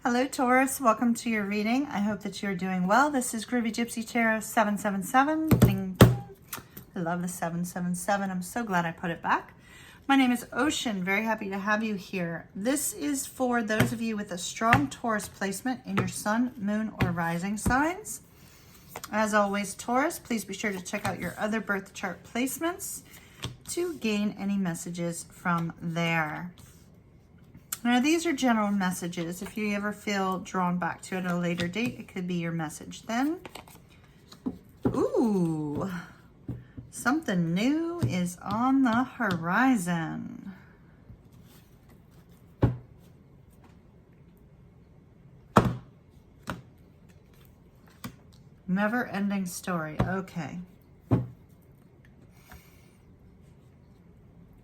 Hello Taurus, welcome to your reading. I hope that you're doing well. This is Groovy Gypsy Tarot 777. Ding, ding. I love the 777. I'm so glad I put it back. My name is Ocean. Very happy to have you here. This is for those of you with a strong Taurus placement in your sun, moon, or rising signs. As always, Taurus, please be sure to check out your other birth chart placements to gain any messages from there. Now, these are general messages. If you ever feel drawn back to it at a later date, it could be your message then. Ooh, something new is on the horizon. Never-ending story. Okay.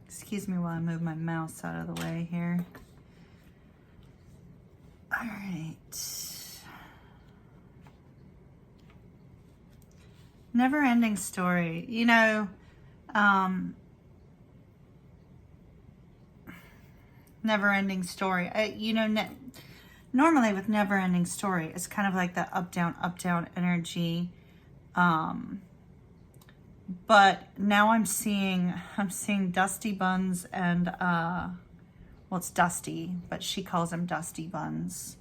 Excuse me while I move my mouse out of the way here. All right. Never-ending story. You know, never-ending story. Normally with never-ending story, it's kind of like that up down energy. But now I'm seeing Dusty Buns and well, it's Dusty, but she calls him Dusty Buns.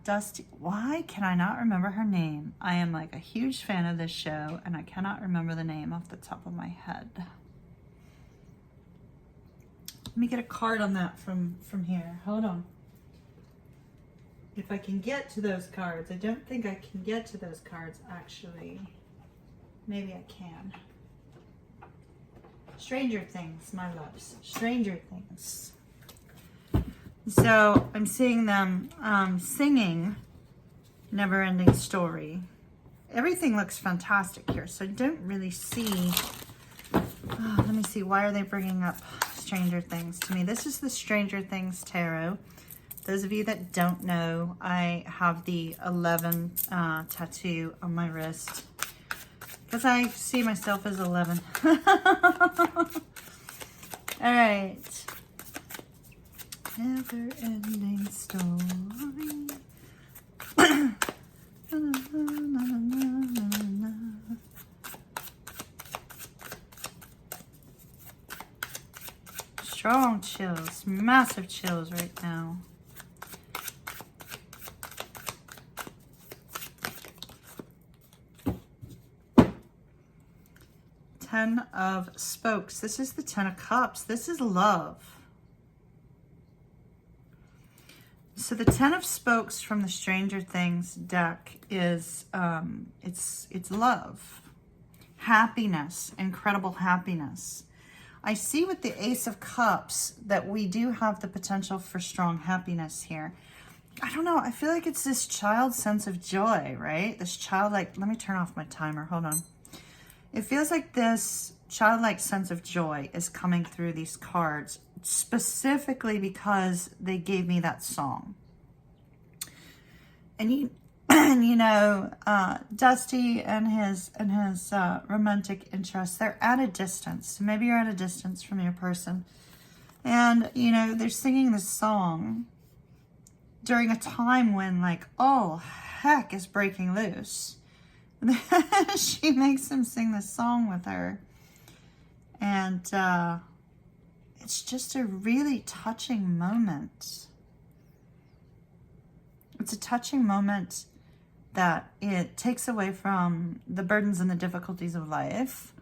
Dusty, why can I not remember her name? I am like a huge fan of this show, and I cannot remember the name off the top of my head. Let me get a card on that from here. Hold on. If I can get to those cards. I don't think I can get to those cards, actually. Maybe I can. Stranger Things, my loves. Stranger Things. So I'm seeing them singing Never-Ending Story. Everything looks fantastic here, so I don't really see. Let me see. Why are they bringing up Stranger Things to me? This is the Stranger Things Tarot. Those of you that don't know, I have the 11 tattoo on my wrist. Because I see myself as 11. All right. Never-ending story. Strong chills. Massive chills right now. Ten of Spokes. This is the Ten of Cups. This is love. So the Ten of Spokes from the Stranger Things deck is it's love, happiness, incredible happiness. I see with the Ace of Cups that we do have the potential for strong happiness here. I don't know. I feel like it's this child sense of joy, right? This childlike. Let me turn off my timer. Hold on. It feels like this childlike sense of joy is coming through these cards, specifically because they gave me that song. And you know, Dusty and his romantic interest, they're at a distance. So maybe you're at a distance from your person. And, you know, they're singing this song during a time when, like, all heck is breaking loose. She makes him sing this song with her. And it's just a really touching moment. It's a touching moment that it takes away from the burdens and the difficulties of life.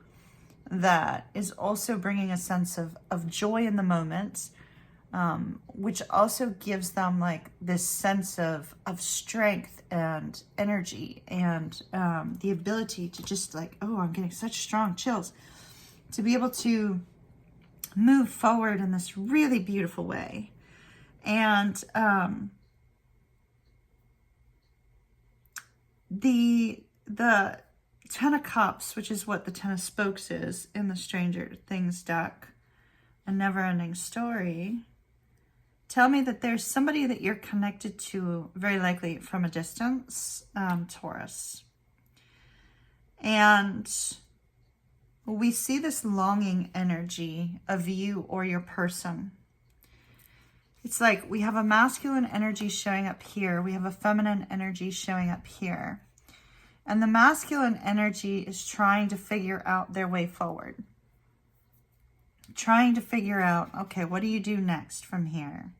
That is also bringing a sense of joy in the moment, which also gives them like this sense of strength and energy and the ability to just like, oh, I'm getting such strong chills, to be able to move forward in this really beautiful way. And the Ten of Cups, which is what the Ten of Spokes is in the Stranger Things deck, a never-ending story, tell me that there's somebody that you're connected to, very likely from a distance, Taurus. And we see this longing energy of you or your person. It's like we have a masculine energy showing up here. We have a feminine energy showing up here. And the masculine energy is trying to figure out their way forward. Trying to figure out, okay, what do you do next from here?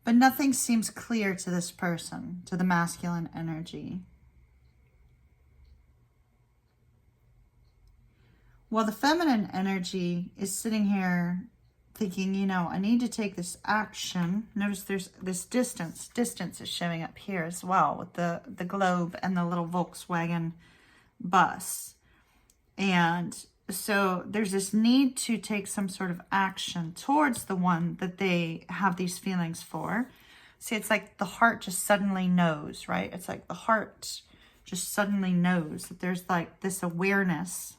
But nothing seems clear to this person, to the masculine energy. Well, the feminine energy is sitting here thinking, you know, I need to take this action. Notice there's this distance. Distance is showing up here as well with the globe and the little Volkswagen bus. And so there's this need to take some sort of action towards the one that they have these feelings for. See, it's like the heart just suddenly knows, right? It's like the heart just suddenly knows that there's like this awareness.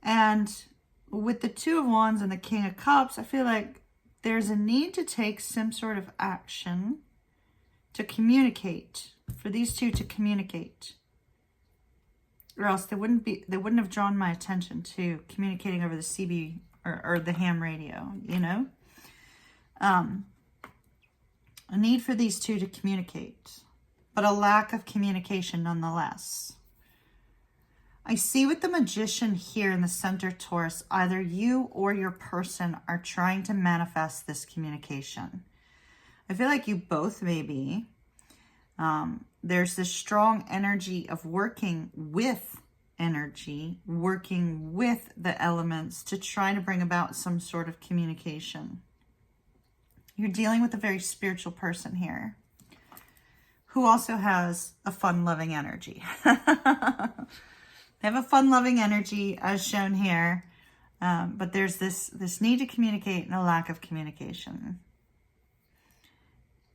And with the Two of Wands and the King of Cups, I feel like there's a need to take some sort of action to communicate, for these two to communicate. Or else they wouldn't have drawn my attention to communicating over the CB or the ham radio, you know? A need for these two to communicate, but a lack of communication nonetheless. I see with the Magician here in the center, Taurus, either you or your person are trying to manifest this communication. I feel like you both may be. There's this strong energy of working with energy, working with the elements to try to bring about some sort of communication. You're dealing with a very spiritual person here who also has a fun-loving energy. They have a fun-loving energy as shown here, but there's this need to communicate and a lack of communication.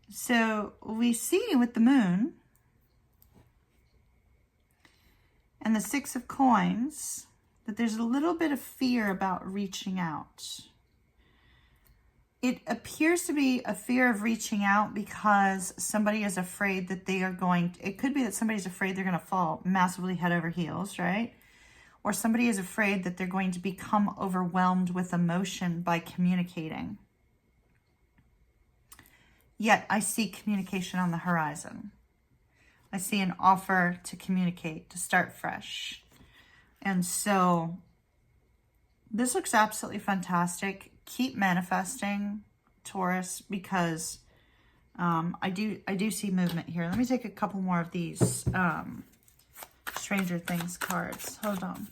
So we see with the Moon and the Six of Coins that there's a little bit of fear about reaching out. It appears to be a fear of reaching out because somebody is afraid that they are going to, it could be that somebody's afraid they're going to fall massively head over heels, right? Or somebody is afraid that they're going to become overwhelmed with emotion by communicating. Yet I see communication on the horizon. I see an offer to communicate, to start fresh. And so this looks absolutely fantastic. Keep manifesting, Taurus, because I do see movement here. Let me take a couple more of these Stranger Things cards. Hold on.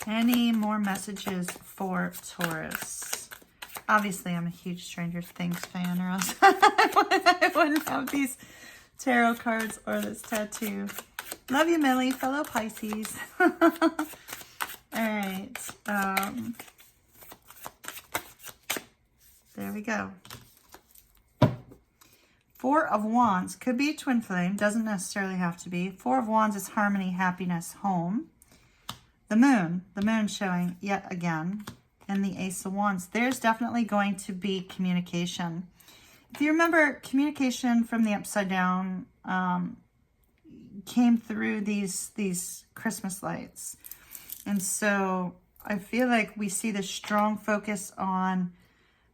Any more messages for Taurus? Obviously, I'm a huge Stranger Things fan, or else I wouldn't have these tarot cards or this tattoo. Love you, Millie, fellow Pisces. All right. There we go. Four of Wands. Could be a twin flame. Doesn't necessarily have to be. Four of Wands is harmony, happiness, home. The Moon showing yet again. And the Ace of Wands. There's definitely going to be communication. If you remember, communication from the upside down came through these Christmas lights. And so I feel like we see this strong focus on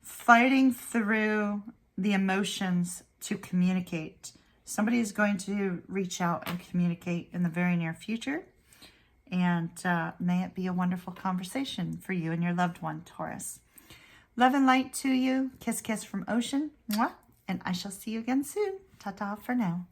fighting through the emotions to communicate. Somebody is going to reach out and communicate in the very near future. And may it be a wonderful conversation for you and your loved one, Taurus. Love and light to you. Kiss, kiss from Ocean. Mwah. And I shall see you again soon. Ta-ta for now.